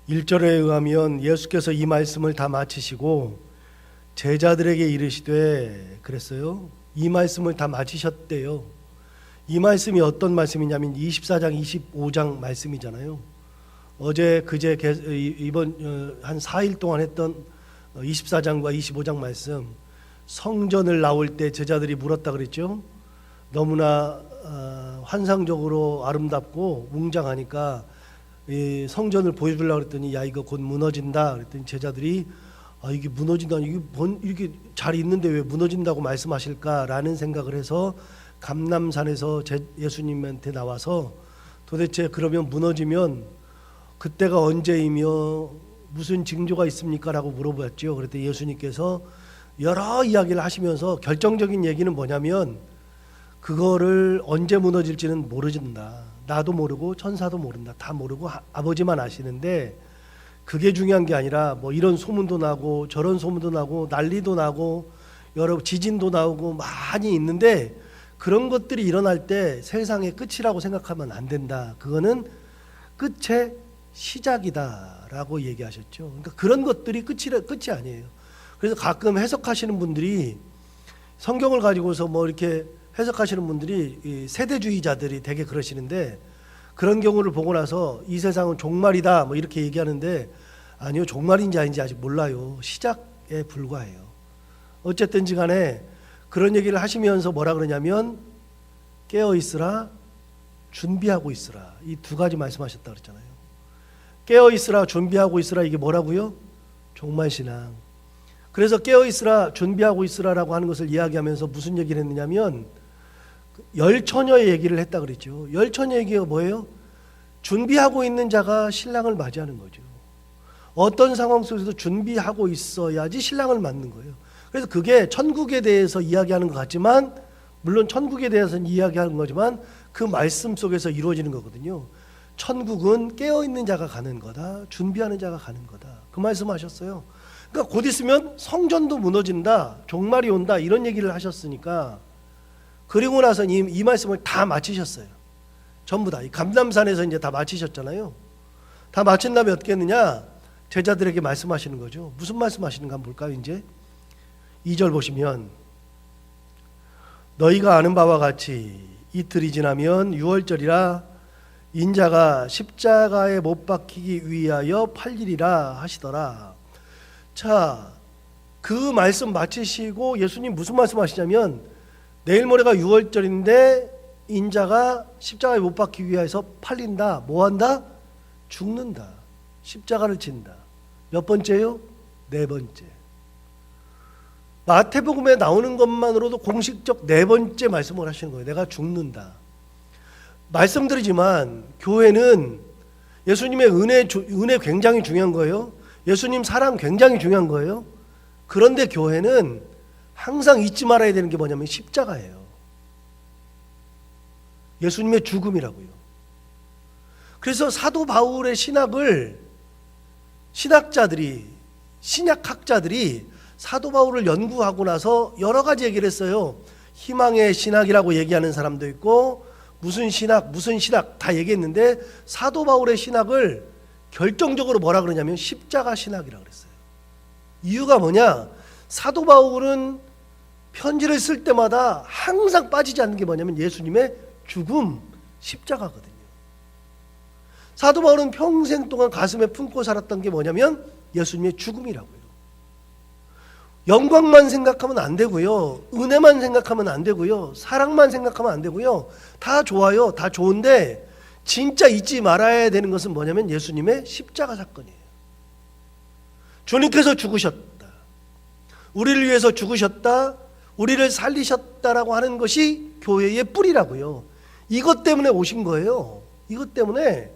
1절에 의하면 예수께서 이 말씀을 다 마치시고 제자들에게 이르시되 그랬어요. 이 말씀을 다 마치셨대요. 이 말씀이 어떤 말씀이냐면 24장 25장 말씀이잖아요. 어제 그제 이번 한 4일 동안 했던 24장과 25장 말씀, 성전을 나올 때 제자들이 물었다 그랬죠. 너무나 환상적으로 아름답고 웅장하니까 이 성전을 보여주려고 그랬더니 야 이거 곧 무너진다 그랬더니 제자들이 이게 무너진다, 이게 이렇게 잘 있는데 왜 무너진다고 말씀하실까라는 생각을 해서 감람산에서 예수님한테 나와서 도대체 그러면 무너지면 그때가 언제이며 무슨 징조가 있습니까? 라고 물어봤죠. 그랬더니 예수님께서 여러 이야기를 하시면서 결정적인 얘기는 뭐냐면 그거를 언제 무너질지는 모르진다. 나도 모르고 천사도 모른다. 다 모르고 아버지만 아시는데 그게 중요한 게 아니라 뭐 이런 소문도 나고 저런 소문도 나고 난리도 나고 여러 지진도 나오고 많이 있는데 그런 것들이 일어날 때 세상의 끝이라고 생각하면 안 된다. 그거는 끝의 시작이다라고 얘기하셨죠. 그러니까 그런 것들이 끝이 아니에요. 그래서 가끔 해석하시는 분들이 성경을 가지고서 뭐 이렇게 해석하시는 분들이 세대주의자들이 되게 그러시는데 그런 경우를 보고 나서 이 세상은 종말이다 뭐 이렇게 얘기하는데 아니요, 종말인지 아닌지 아직 몰라요. 시작에 불과해요. 어쨌든지 간에 그런 얘기를 하시면서 뭐라 그러냐면 깨어 있으라, 준비하고 있으라, 이 두 가지 말씀하셨다 그랬잖아요. 깨어 있으라, 준비하고 있으라, 이게 뭐라고요? 종말신앙. 그래서 깨어 있으라, 준비하고 있으라라고 하는 것을 이야기하면서 무슨 얘기를 했느냐면 열처녀의 얘기를 했다 그랬죠. 열처녀 얘기가 뭐예요? 준비하고 있는 자가 신랑을 맞이하는 거죠. 어떤 상황 속에서 준비하고 있어야지 신랑을 맞는 거예요. 그래서 그게 천국에 대해서 이야기하는 것 같지만 물론 천국에 대해서는 이야기하는 거지만 그 말씀 속에서 이루어지는 거거든요. 천국은 깨어있는 자가 가는 거다. 준비하는 자가 가는 거다. 그 말씀하셨어요. 그러니까 곧 있으면 성전도 무너진다. 종말이 온다. 이런 얘기를 하셨으니까 그리고 나서 이 말씀을 다 마치셨어요. 전부 다. 이 감람산에서 이제 다 마치셨잖아요. 다 마친 다음에 어떻게 했느냐? 제자들에게 말씀하시는 거죠. 무슨 말씀하시는가 한번 볼까요? 이제 2절 보시면 너희가 아는 바와 같이 이틀이 지나면 유월절이라 인자가 십자가에 못 박히기 위하여 팔리리라 하시더라. 자, 그 말씀 마치시고 예수님 무슨 말씀하시냐면 내일 모레가 유월절인데 인자가 십자가에 못 박히기 위해서 팔린다. 뭐 한다? 죽는다. 십자가를 진다. 몇 번째요? 4번째. 마태복음에 나오는 것만으로도 공식적 4번째 말씀을 하시는 거예요. 내가 죽는다. 말씀드리지만 교회는 예수님의 은혜 굉장히 중요한 거예요. 예수님 사랑 굉장히 중요한 거예요. 그런데 교회는 항상 잊지 말아야 되는 게 뭐냐면 십자가예요. 예수님의 죽음이라고요. 그래서 사도 바울의 신학을 신약학자들이 사도 바울을 연구하고 나서 여러 가지 얘기를 했어요. 희망의 신학이라고 얘기하는 사람도 있고 무슨 신학 다 얘기했는데 사도 바울의 신학을 결정적으로 뭐라 그러냐면 십자가 신학이라고 그랬어요. 이유가 뭐냐? 사도 바울은 편지를 쓸 때마다 항상 빠지지 않는 게 뭐냐면 예수님의 죽음, 십자가거든요. 사도 바울은 평생 동안 가슴에 품고 살았던 게 뭐냐면 예수님의 죽음이라고요. 영광만 생각하면 안 되고요. 은혜만 생각하면 안 되고요. 사랑만 생각하면 안 되고요. 다 좋아요. 다 좋은데 진짜 잊지 말아야 되는 것은 뭐냐면 예수님의 십자가 사건이에요. 주님께서 죽으셨다. 우리를 위해서 죽으셨다. 우리를 살리셨다라고 하는 것이 교회의 뿌리라고요. 이것 때문에 오신 거예요. 이것 때문에.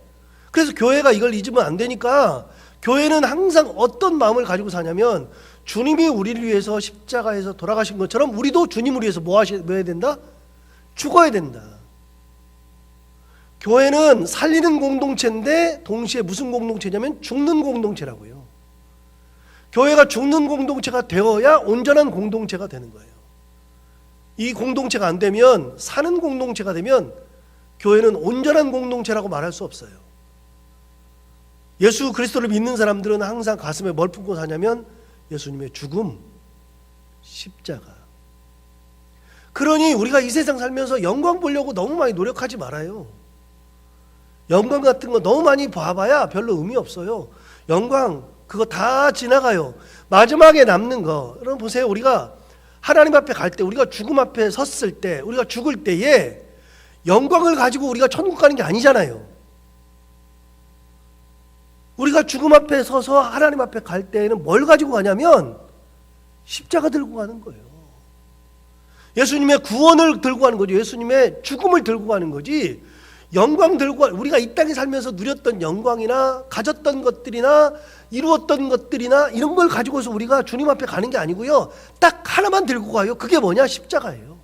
그래서 교회가 이걸 잊으면 안 되니까 교회는 항상 어떤 마음을 가지고 사냐면 주님이 우리를 위해서 십자가에서 돌아가신 것처럼 우리도 주님을 위해서 뭐 해야 된다? 죽어야 된다. 교회는 살리는 공동체인데 동시에 무슨 공동체냐면 죽는 공동체라고요. 교회가 죽는 공동체가 되어야 온전한 공동체가 되는 거예요. 이 공동체가 안 되면, 사는 공동체가 되면 교회는 온전한 공동체라고 말할 수 없어요. 예수 그리스도를 믿는 사람들은 항상 가슴에 뭘 품고 사냐면 예수님의 죽음, 십자가. 그러니 우리가 이 세상 살면서 영광 보려고 너무 많이 노력하지 말아요. 영광 같은 거 너무 많이 봐봐야 별로 의미 없어요. 영광 그거 다 지나가요. 마지막에 남는 거, 여러분 보세요. 우리가 하나님 앞에 갈 때, 우리가 죽음 앞에 섰을 때, 우리가 죽을 때에 영광을 가지고 우리가 천국 가는 게 아니잖아요. 우리가 죽음 앞에 서서 하나님 앞에 갈 때에는 뭘 가지고 가냐면 십자가 들고 가는 거예요. 예수님의 구원을 들고 가는 거죠. 예수님의 죽음을 들고 가는 거지. 영광 들고 우리가 이 땅에 살면서 누렸던 영광이나 가졌던 것들이나 이루었던 것들이나 이런 걸 가지고서 우리가 주님 앞에 가는 게 아니고요. 딱 하나만 들고 가요. 그게 뭐냐? 십자가예요.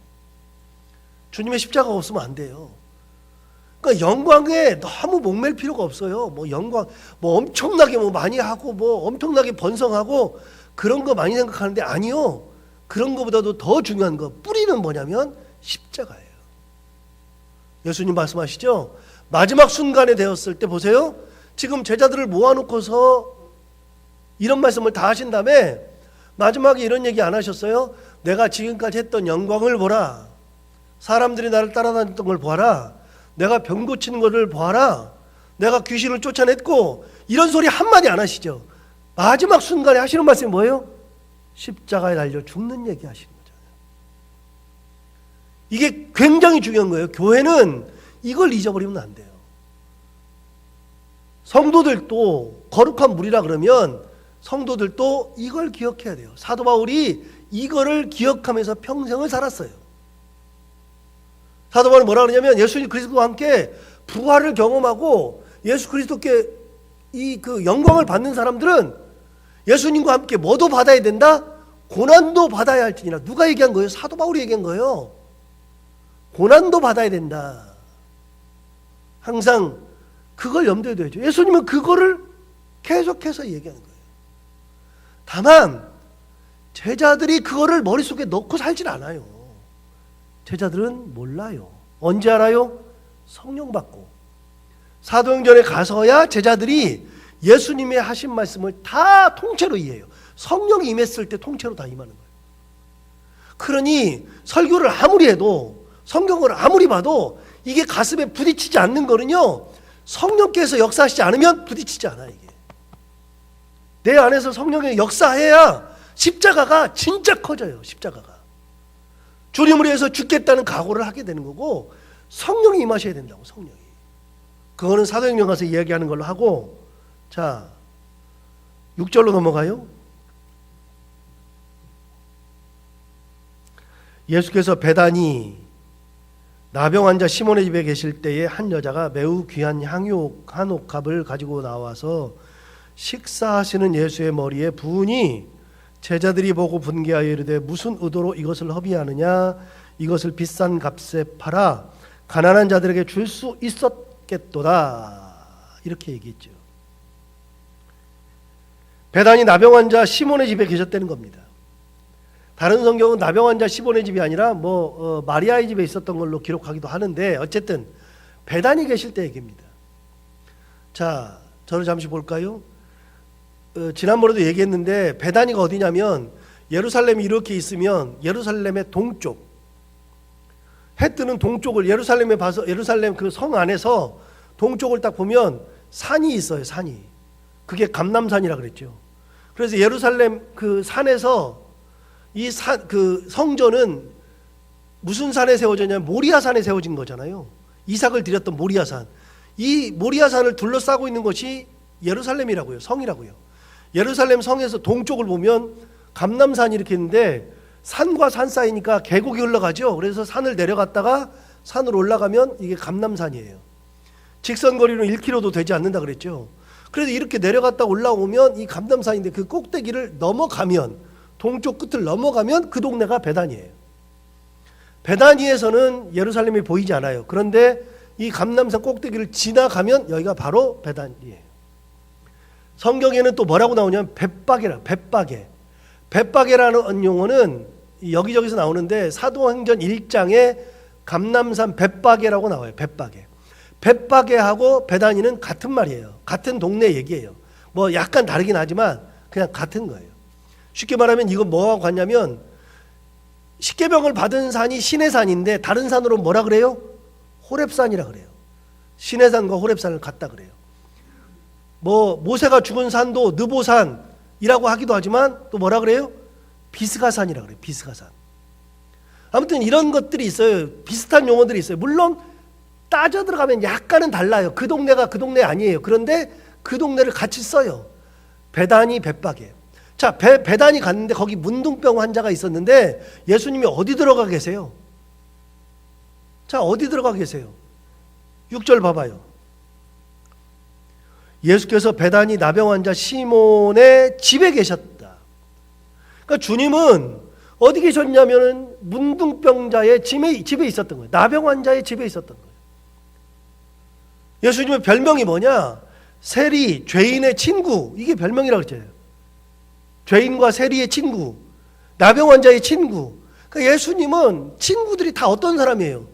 주님의 십자가가 없으면 안 돼요. 그러니까 영광에 너무 목맬 필요가 없어요. 뭐 영광, 뭐 엄청나게 뭐 많이 하고 뭐 엄청나게 번성하고 그런 거 많이 생각하는데 아니요. 그런 거보다도 더 중요한 거, 뿌리는 뭐냐면 십자가예요. 예수님 말씀하시죠. 마지막 순간에 되었을 때 보세요. 지금 제자들을 모아놓고서 이런 말씀을 다 하신 다음에 마지막에 이런 얘기 안 하셨어요? 내가 지금까지 했던 영광을 보라. 사람들이 나를 따라다녔던 걸 보아라. 내가 병 고치는 것을 보아라. 내가 귀신을 쫓아냈고, 이런 소리 한마디 안 하시죠. 마지막 순간에 하시는 말씀이 뭐예요? 십자가에 달려 죽는 얘기 하시는 거잖아요. 이게 굉장히 중요한 거예요. 교회는 이걸 잊어버리면 안 돼요. 성도들도 거룩한 물이라 그러면 성도들도 이걸 기억해야 돼요. 사도 바울이 이거를 기억하면서 평생을 살았어요. 사도 바울은 뭐라 그러냐면 예수님 그리스도와 함께 부활을 경험하고 예수 그리스도께 이 그 영광을 받는 사람들은 예수님과 함께 뭐도 받아야 된다? 고난도 받아야 할지니라. 누가 얘기한 거예요? 사도 바울이 얘기한 거예요. 고난도 받아야 된다. 항상 그걸 염두에 둬야죠. 예수님은 그거를 계속해서 얘기하는 거예요. 다만 제자들이 그거를 머릿속에 넣고 살질 않아요. 제자들은 몰라요. 언제 알아요? 성령 받고 사도행전에 가서야 제자들이 예수님의 하신 말씀을 다 통째로 이해해요. 성령이 임했을 때 통째로 다 임하는 거예요. 그러니 설교를 아무리 해도 성경을 아무리 봐도 이게 가슴에 부딪히지 않는 거는요, 성령께서 역사하시지 않으면 부딪히지 않아. 이게 내 안에서 성령의 역사해야 십자가가 진짜 커져요. 십자가가 주님을 위해서 죽겠다는 각오를 하게 되는 거고, 성령이 임하셔야 된다고. 성령이. 그거는 사도행전 가서 이야기하는 걸로 하고, 자 6절로 넘어가요. 예수께서 베다니 나병 환자 시몬의 집에 계실 때에 한 여자가 매우 귀한 향유 한 옥합을 가지고 나와서 식사하시는 예수의 머리에 부으니 제자들이 보고 분개하여 이르되 무슨 의도로 이것을 허비하느냐? 이것을 비싼 값에 팔아 가난한 자들에게 줄 수 있었겠도다. 이렇게 얘기했죠. 베다니 나병 환자 시몬의 집에 계셨다는 겁니다. 다른 성경은 나병 환자 시몬의 집이 아니라 마리아의 집에 있었던 걸로 기록하기도 하는데, 어쨌든 베다니 계실 때 얘기입니다. 자, 저를 잠시 볼까요? 지난번에도 얘기했는데 베다니가 어디냐면 예루살렘이 이렇게 있으면 예루살렘의 동쪽, 해 뜨는 동쪽을 예루살렘에 봐서 예루살렘 그 성 안에서 동쪽을 딱 보면 산이 있어요. 산이. 그게 감람산이라 그랬죠. 그래서 예루살렘 그 산에서 이 그 성전은 무슨 산에 세워졌냐면 모리아산에 세워진 거잖아요. 이삭을 드렸던 모리아산. 이 모리아산을 둘러싸고 있는 것이 예루살렘이라고요. 성이라고요. 예루살렘 성에서 동쪽을 보면 감람산이 이렇게 있는데 산과 산 사이니까 계곡이 흘러가죠. 그래서 산을 내려갔다가 산으로 올라가면 이게 감람산이에요. 직선거리로 1km도 되지 않는다 그랬죠. 그래서 이렇게 내려갔다 올라오면 이 감람산인데 그 꼭대기를 넘어가면, 동쪽 끝을 넘어가면 그 동네가 베다니예요. 베다니에서는 예루살렘이 보이지 않아요. 그런데 이 감람산 꼭대기를 지나가면 여기가 바로 베다니예요. 성경에는 또 뭐라고 나오냐면 벳바게라는 용어는 여기저기서 나오는데 사도행전 1장에 감람산 벳바게라고 나와요. 벳바게하고 베다니는 같은 말이에요. 같은 동네 얘기예요. 뭐 약간 다르긴 하지만 그냥 같은 거예요. 쉽게 말하면 이건 뭐와 같냐면 십계명을 받은 산이 시내산인데 다른 산으로 뭐라 그래요? 호렙산이라 그래요. 시내산과 호렙산을 같다 그래요. 뭐 모세가 죽은 산도 느보산이라고 하기도 하지만 또 뭐라 그래요? 비스가산이라 그래요. 비스가산. 아무튼 이런 것들이 있어요. 비슷한 용어들이 있어요. 물론 따져 들어가면 약간은 달라요. 그 동네가 그 동네 아니에요. 그런데 그 동네를 같이 써요. 베다니, 벳바게. 자, 베다니 갔는데 거기 문둥병 환자가 있었는데 예수님이 어디 들어가 계세요? 자, 어디 들어가 계세요? 6절 봐봐요. 예수께서 베다니 나병 환자 시몬의 집에 계셨다. 그러니까 주님은 어디 계셨냐면은 문둥병자의 집에 있었던 거예요. 나병 환자의 집에 있었던 거예요. 예수님의 별명이 뭐냐? 세리, 죄인의 친구. 이게 별명이라고 했잖아요. 죄인과 세리의 친구, 나병 환자의 친구. 그러니까 예수님은 친구들이 다 어떤 사람이에요?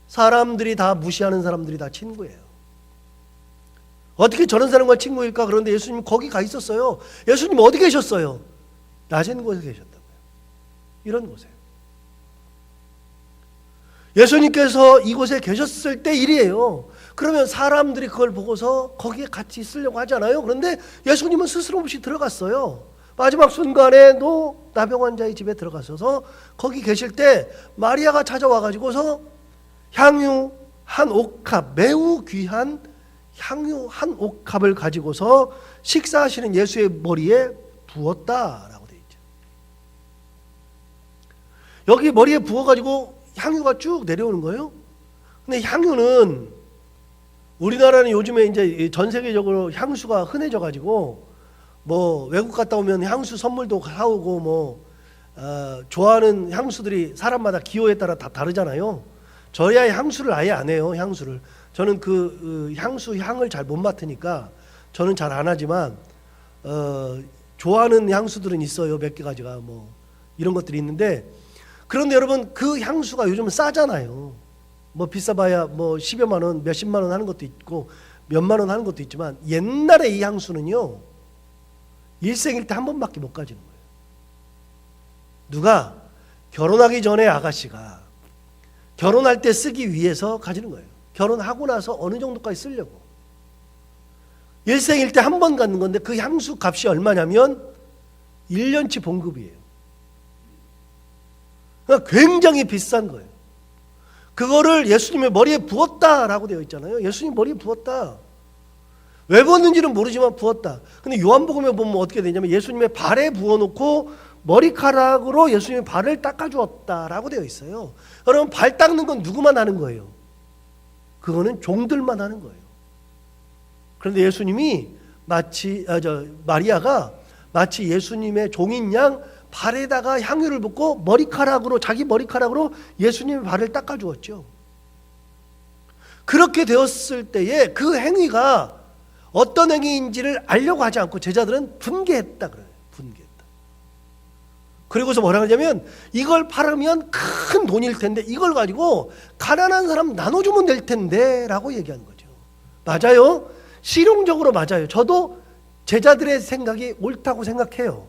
사람들이 다 무시하는 사람들이 다 친구예요. 어떻게 저런 사람과 친구일까? 그런데 예수님 거기 가 있었어요. 예수님 어디 계셨어요? 낮은 곳에 계셨다고요. 이런 곳에. 예수님께서 이곳에 계셨을 때 일이에요. 그러면 사람들이 그걸 보고서 거기에 같이 있으려고 하잖아요. 그런데 예수님은 스스럼 없이 들어갔어요. 마지막 순간에도 나병 환자의 집에 들어가셔서 거기 계실 때 마리아가 찾아와 가지고서 향유 한 옥합, 매우 귀한 향유 한 옥합을 가지고서 식사하시는 예수의 머리에 부었다라고 되어 있죠. 여기 머리에 부어 가지고 향유가 쭉 내려오는 거예요. 근데 향유는 우리나라는 요즘에 이제 전 세계적으로 향수가 흔해져 가지고 뭐 외국 갔다 오면 향수 선물도 사오고 뭐 좋아하는 향수들이 사람마다 기호에 따라 다 다르잖아요. 저야 향수를 아예 안 해요. 향수를 저는 그 향수 향을 잘 못 맡으니까 저는 잘 안 하지만 좋아하는 향수들은 있어요. 몇 개 가지가 뭐 이런 것들이 있는데 그런데 여러분 그 향수가 요즘은 싸잖아요. 뭐 비싸봐야 뭐 10여만 원, 몇십만 원 하는 것도 있고 몇만 원 하는 것도 있지만 옛날에 이 향수는요. 일생일 때 한 번밖에 못 가지는 거예요. 누가 결혼하기 전에 아가씨가 결혼할 때 쓰기 위해서 가지는 거예요. 결혼하고 나서 어느 정도까지 쓰려고. 일생일 때 한 번 갖는 건데 그 향수 값이 얼마냐면 1년치 봉급이에요. 그러니까 굉장히 비싼 거예요. 그거를 예수님의 머리에 부었다라고 되어 있잖아요. 예수님 머리에 부었다. 왜 부었는지는 모르지만 부었다. 근데 요한복음에 보면 어떻게 되냐면 예수님의 발에 부어놓고 머리카락으로 예수님의 발을 닦아주었다라고 되어 있어요. 여러분 발 닦는 건 누구만 하는 거예요? 그거는 종들만 하는 거예요. 그런데 예수님이 마리아가 마치 예수님의 종인 양 발에다가 향유를 붓고 자기 머리카락으로 예수님의 발을 닦아주었죠. 그렇게 되었을 때에 그 행위가 어떤 행위인지를 알려고 하지 않고 제자들은 분개했다 그래요. 분개했다. 그리고서 뭐라 그러냐면 이걸 팔으면 큰 돈일 텐데 이걸 가지고 가난한 사람 나눠주면 될 텐데 라고 얘기하는 거죠. 맞아요. 실용적으로 맞아요. 저도 제자들의 생각이 옳다고 생각해요.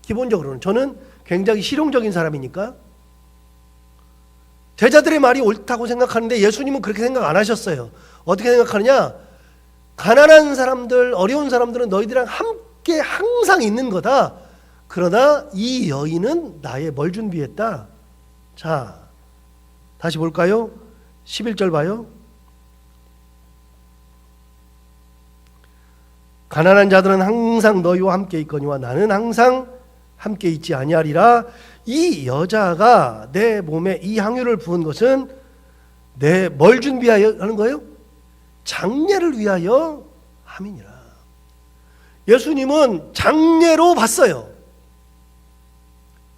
기본적으로는 저는 굉장히 실용적인 사람이니까 제자들의 말이 옳다고 생각하는데 예수님은 그렇게 생각 안 하셨어요. 어떻게 생각하느냐? 가난한 사람들, 어려운 사람들은 너희들이랑 함께 항상 있는 거다. 그러나 이 여인은 나의 뭘 준비했다? 자, 다시 볼까요? 11절 봐요. 가난한 자들은 항상 너희와 함께 있거니와 나는 항상 함께 있지 아니하리라. 이 여자가 내 몸에 이 향유를 부은 것은 내 뭘 준비하여 하는 거예요? 장례를 위하여 함이니라. 예수님은 장례로 봤어요.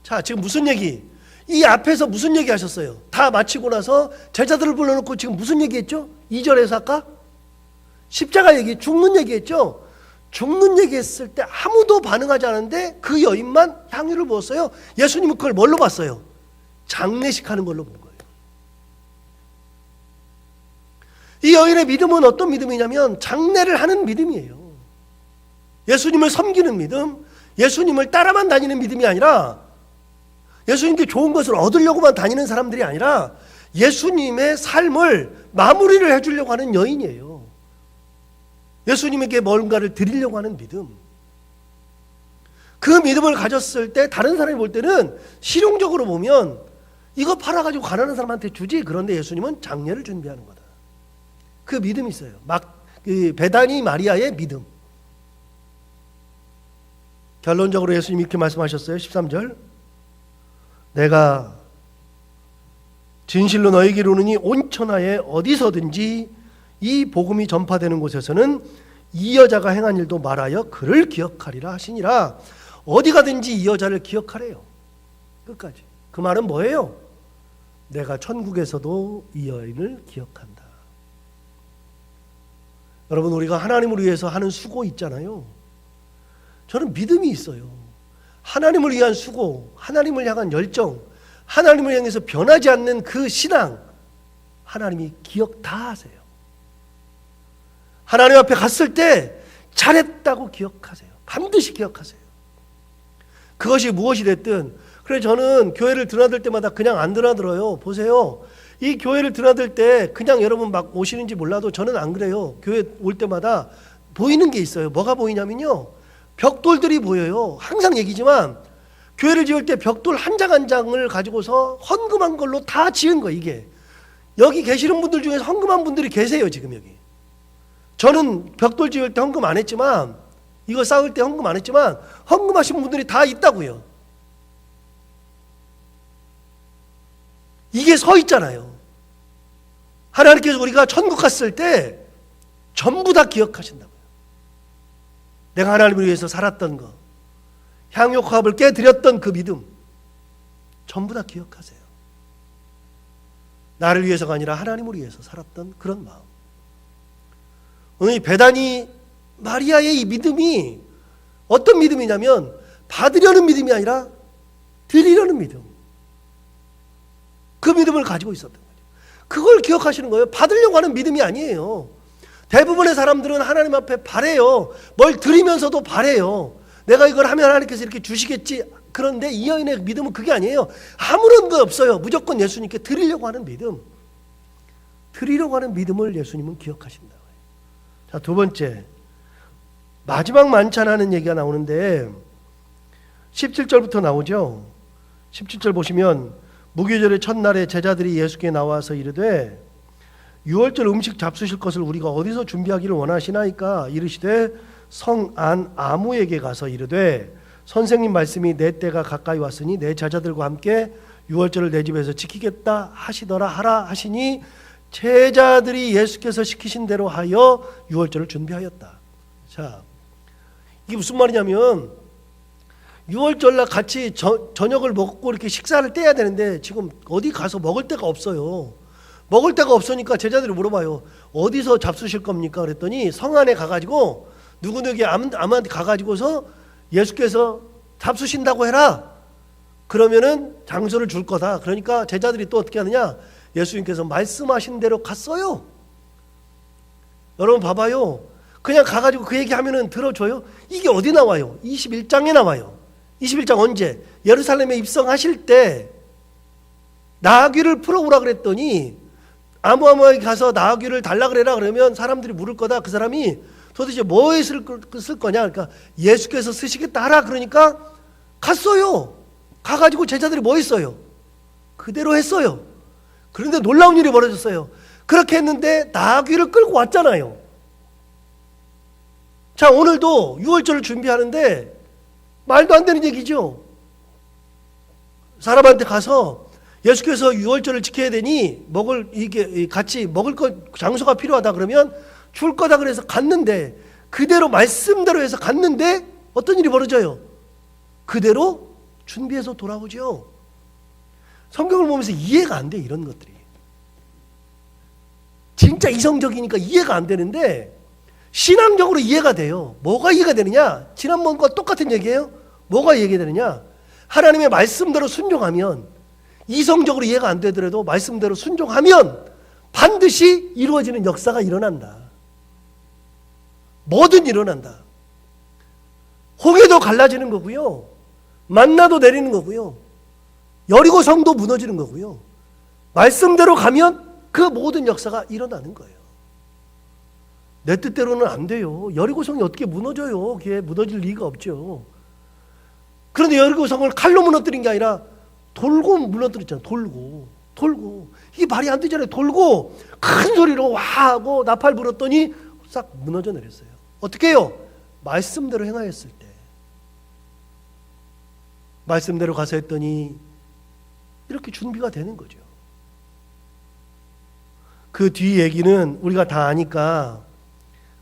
자, 지금 무슨 얘기? 이 앞에서 무슨 얘기 하셨어요? 다 마치고 나서 제자들을 불러놓고 지금 무슨 얘기 했죠? 2절에서 아까 십자가 얘기, 죽는 얘기 했죠? 죽는 얘기 했을 때 아무도 반응하지 않았는데 그 여인만 향유를 부었어요. 예수님은 그걸 뭘로 봤어요? 장례식 하는 걸로 본 거예요. 이 여인의 믿음은 어떤 믿음이냐면 장례를 하는 믿음이에요. 예수님을 섬기는 믿음, 예수님을 따라만 다니는 믿음이 아니라 예수님께 좋은 것을 얻으려고만 다니는 사람들이 아니라 예수님의 삶을 마무리를 해주려고 하는 여인이에요. 예수님에게 뭔가를 드리려고 하는 믿음. 그 믿음을 가졌을 때 다른 사람이 볼 때는 실용적으로 보면 이거 팔아가지고 가난한 사람한테 주지. 그런데 예수님은 장례를 준비하는 거다. 그 믿음이 있어요. 베다니 마리아의 믿음. 결론적으로 예수님이 이렇게 말씀하셨어요. 13절. 내가 진실로 너희에게 이르노니 온 천하에 어디서든지 이 복음이 전파되는 곳에서는 이 여자가 행한 일도 말하여 그를 기억하리라 하시니라. 어디 가든지 이 여자를 기억하래요. 끝까지. 그 말은 뭐예요? 내가 천국에서도 이 여인을 기억한다. 여러분, 우리가 하나님을 위해서 하는 수고 있잖아요. 저는 믿음이 있어요. 하나님을 위한 수고, 하나님을 향한 열정, 하나님을 향해서 변하지 않는 그 신앙, 하나님이 기억 다 하세요. 하나님 앞에 갔을 때 잘했다고 기억하세요. 반드시 기억하세요. 그것이 무엇이 됐든. 그래서 저는 교회를 드나들 때마다 그냥 안 드나들어요. 보세요. 이 교회를 드나들 때 그냥 여러분 막 오시는지 몰라도 저는 안 그래요. 교회 올 때마다 보이는 게 있어요. 뭐가 보이냐면요, 벽돌들이 보여요. 항상 얘기지만 교회를 지을 때 벽돌 한 장 한 장을 가지고서 헌금한 걸로 다 지은 거. 이게 여기 계시는 분들 중에서 헌금한 분들이 계세요. 지금 여기. 저는 벽돌 지을 때 헌금 안 했지만, 이거 쌓을 때 헌금 안 했지만 헌금하신 분들이 다 있다고요. 이게 서 있잖아요. 하나님께서 우리가 천국 갔을 때 전부 다 기억하신다고요. 내가 하나님을 위해서 살았던 거, 향유화합을 깨드렸던 그 믿음, 전부 다 기억하세요. 나를 위해서가 아니라 하나님을 위해서 살았던 그런 마음. 오늘 이 베다니 마리아의 이 믿음이 어떤 믿음이냐면 받으려는 믿음이 아니라 드리려는 믿음. 그 믿음을 가지고 있었던 거예요. 그걸 기억하시는 거예요. 받으려고 하는 믿음이 아니에요. 대부분의 사람들은 하나님 앞에 바래요. 뭘 드리면서도 바래요. 내가 이걸 하면 하나님께서 이렇게 주시겠지. 그런데 이 여인의 믿음은 그게 아니에요. 아무런 거 없어요. 무조건 예수님께 드리려고 하는 믿음. 드리려고 하는 믿음을 예수님은 기억하신다. 자, 두 번째, 마지막 만찬하는 얘기가 나오는데 17절부터 나오죠. 17절 보시면 무교절의 첫날에 제자들이 예수께 나와서 이르되 유월절 음식 잡수실 것을 우리가 어디서 준비하기를 원하시나이까? 이르시되 성 안 아무에게 가서 이르되 선생님 말씀이 내 때가 가까이 왔으니 내 제자들과 함께 유월절을 내 집에서 지키겠다 하시더라 하라 하시니 제자들이 예수께서 시키신 대로 하여 유월절을 준비하였다. 자, 이게 무슨 말이냐면 유월절날 같이 저녁을 먹고 이렇게 식사를 떼야 되는데 지금 어디 가서 먹을 데가 없어요. 먹을 데가 없으니까 제자들이 물어봐요. 어디서 잡수실 겁니까? 그랬더니 성 안에 가가지고 누구누구에게 아무한테 가가지고서 예수께서 잡수신다고 해라. 그러면은 장소를 줄 거다. 그러니까 제자들이 또 어떻게 하느냐? 예수님께서 말씀하신 대로 갔어요. 여러분 봐봐요. 그냥 가가지고 그 얘기하면은 들어줘요? 이게 어디 나와요? 21장에 나와요. 21장 언제? 예루살렘에 입성하실 때 나귀를 풀어오라 그랬더니 아무에게 가서 나귀를 달라 그래라 그러면 사람들이 물을 거다. 그 사람이 도대체 뭐에 쓸 거냐? 그러니까 예수께서 쓰시겠다 하라. 그러니까 갔어요. 가가지고 제자들이 뭐 했어요? 그대로 했어요. 그런데 놀라운 일이 벌어졌어요. 그렇게 했는데 나귀를 끌고 왔잖아요. 자, 오늘도 유월절을 준비하는데 말도 안 되는 얘기죠. 사람한테 가서 예수께서 유월절을 지켜야 되니 이게 같이 먹을 것 장소가 필요하다 그러면 줄 거다 그래서 갔는데 그대로 말씀대로 해서 갔는데 어떤 일이 벌어져요? 그대로 준비해서 돌아오죠. 성경을 보면서 이해가 안 돼, 이런 것들이. 진짜 이성적이니까 이해가 안 되는데 신앙적으로 이해가 돼요. 뭐가 이해가 되느냐? 지난번과 똑같은 얘기예요. 뭐가 이해가 되느냐? 하나님의 말씀대로 순종하면, 이성적으로 이해가 안 되더라도 말씀대로 순종하면 반드시 이루어지는 역사가 일어난다. 뭐든 일어난다. 홍해도 갈라지는 거고요. 만나도 내리는 거고요. 여리고 성도 무너지는 거고요. 말씀대로 가면 그 모든 역사가 일어나는 거예요. 내 뜻대로는 안 돼요. 여리고 성이 어떻게 무너져요? 그게 무너질 리가 없죠. 그런데 여리고 성을 칼로 무너뜨린 게 아니라 돌고 무너뜨렸잖아요. 돌고. 이게 말이 안 되잖아요. 돌고 큰 소리로 와 하고 나팔 불었더니 싹 무너져 내렸어요. 어떻게 해요? 말씀대로 행하였을 때. 말씀대로 가서 했더니 이렇게 준비가 되는 거죠. 그 뒤 얘기는 우리가 다 아니까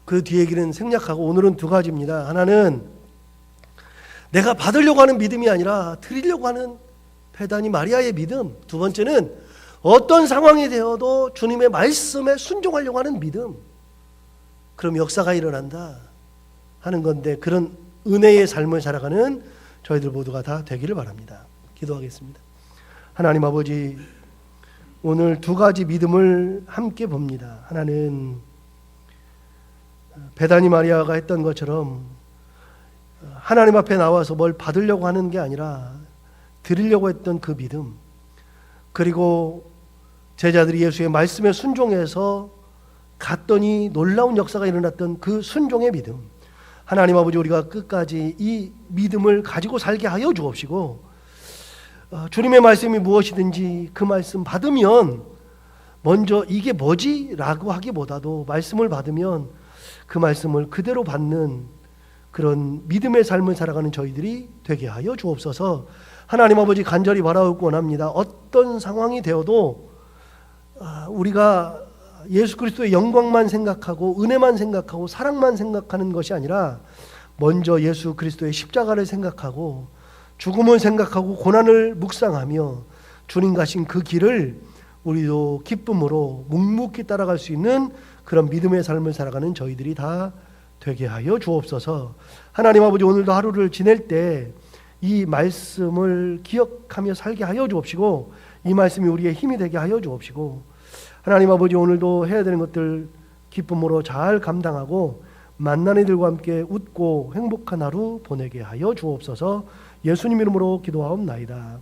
그 뒤 얘기는 생략하고 오늘은 두 가지입니다. 하나는 내가 받으려고 하는 믿음이 아니라 드리려고 하는 베다니 마리아의 믿음. 두 번째는 어떤 상황이 되어도 주님의 말씀에 순종하려고 하는 믿음. 그럼 역사가 일어난다 하는 건데, 그런 은혜의 삶을 살아가는 저희들 모두가 다 되기를 바랍니다. 기도하겠습니다. 하나님 아버지, 오늘 두 가지 믿음을 함께 봅니다. 하나는 베다니 마리아가 했던 것처럼 하나님 앞에 나와서 뭘 받으려고 하는 게 아니라 드리려고 했던 그 믿음, 그리고 제자들이 예수의 말씀에 순종해서 갔더니 놀라운 역사가 일어났던 그 순종의 믿음. 하나님 아버지, 우리가 끝까지 이 믿음을 가지고 살게 하여 주옵시고, 주님의 말씀이 무엇이든지 그 말씀 받으면 먼저 이게 뭐지? 라고 하기보다도 말씀을 받으면 그 말씀을 그대로 받는 그런 믿음의 삶을 살아가는 저희들이 되게 하여 주옵소서. 하나님 아버지, 간절히 바라옵고 원합니다. 어떤 상황이 되어도 우리가 예수 그리스도의 영광만 생각하고 은혜만 생각하고 사랑만 생각하는 것이 아니라 먼저 예수 그리스도의 십자가를 생각하고 죽음을 생각하고 고난을 묵상하며 주님 가신 그 길을 우리도 기쁨으로 묵묵히 따라갈 수 있는 그런 믿음의 삶을 살아가는 저희들이 다 되게 하여 주옵소서. 하나님 아버지, 오늘도 하루를 지낼 때 이 말씀을 기억하며 살게 하여 주옵시고, 이 말씀이 우리의 힘이 되게 하여 주옵시고, 하나님 아버지, 오늘도 해야 되는 것들 기쁨으로 잘 감당하고 만난 이들과 함께 웃고 행복한 하루 보내게 하여 주옵소서. 예수님 이름으로 기도하옵나이다.